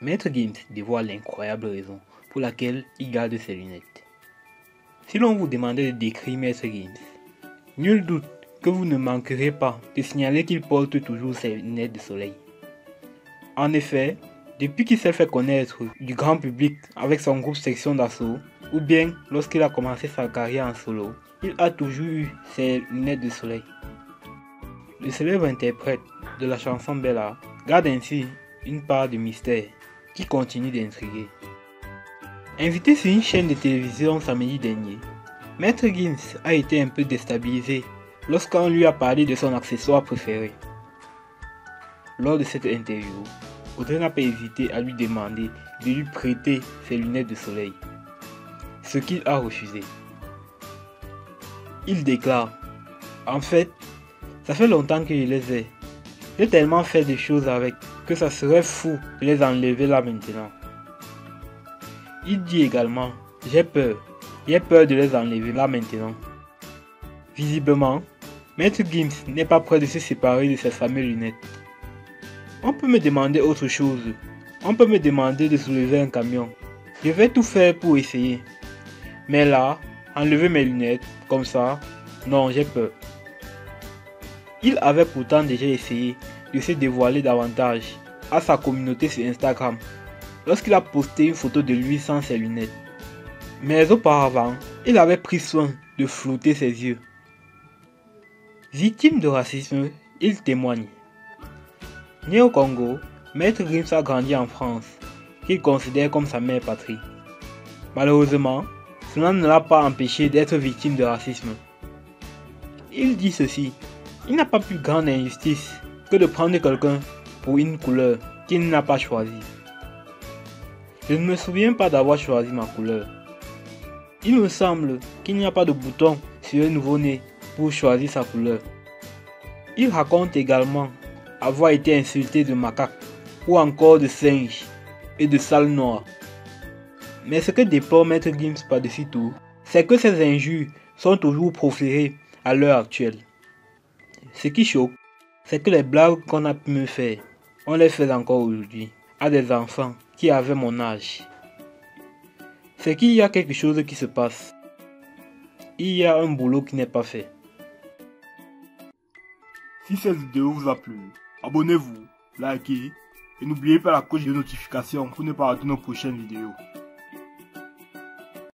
Maître Gims dévoile l'incroyable raison pour laquelle il garde ses lunettes. Si l'on vous demandait de décrire Maître Gims, nul doute que vous ne manquerez pas de signaler qu'il porte toujours ses lunettes de soleil. En effet, depuis qu'il s'est fait connaître du grand public avec son groupe Section d'Assaut, ou bien lorsqu'il a commencé sa carrière en solo, il a toujours eu ses lunettes de soleil. Le célèbre interprète de la chanson Bella garde ainsi une part de mystère qui continue d'intriguer. Invité sur une chaîne de télévision samedi dernier, Maître Gims a été un peu déstabilisé lorsqu'on lui a parlé de son accessoire préféré. Lors de cette interview, Audrey n'a pas hésité à lui demander de lui prêter ses lunettes de soleil, ce qu'il a refusé. Il déclare: en fait, ça fait longtemps que je les ai. J'ai tellement fait des choses avec que ça serait fou de les enlever là maintenant. Il dit également: j'ai peur de les enlever là maintenant. Visiblement, Maître Gims n'est pas prêt de se séparer de ses fameuses lunettes. On peut me demander autre chose. On peut me demander de soulever un camion. Je vais tout faire pour essayer. Mais là, enlever mes lunettes, comme ça, non, j'ai peur. Il avait pourtant déjà essayé de se dévoiler davantage à sa communauté sur Instagram lorsqu'il a posté une photo de lui sans ses lunettes. Mais auparavant, il avait pris soin de flouter ses yeux. Victime de racisme, il témoigne. Né au Congo, Maître Gims a grandi en France, qu'il considère comme sa mère patrie. Malheureusement, cela ne l'a pas empêché d'être victime de racisme. Il dit ceci: il n'a pas plus grande injustice que de prendre quelqu'un pour une couleur qu'il n'a pas choisie. Je ne me souviens pas d'avoir choisi ma couleur. Il me semble qu'il n'y a pas de bouton sur un nouveau-né pour choisir sa couleur. Il raconte également avoir été insulté de macaque ou encore de singe et de sale noir. Mais ce que déplore Maître Gims par-dessus tout, c'est que ces injures sont toujours proférées à l'heure actuelle. Ce qui choque, c'est que les blagues qu'on a pu me faire, on les fait encore aujourd'hui à des enfants qui avaient mon âge. C'est qu'il y a quelque chose qui se passe. Il y a un boulot qui n'est pas fait. Si cette vidéo vous a plu, abonnez-vous, likez et n'oubliez pas la cloche de notification pour ne pas rater nos prochaines vidéos.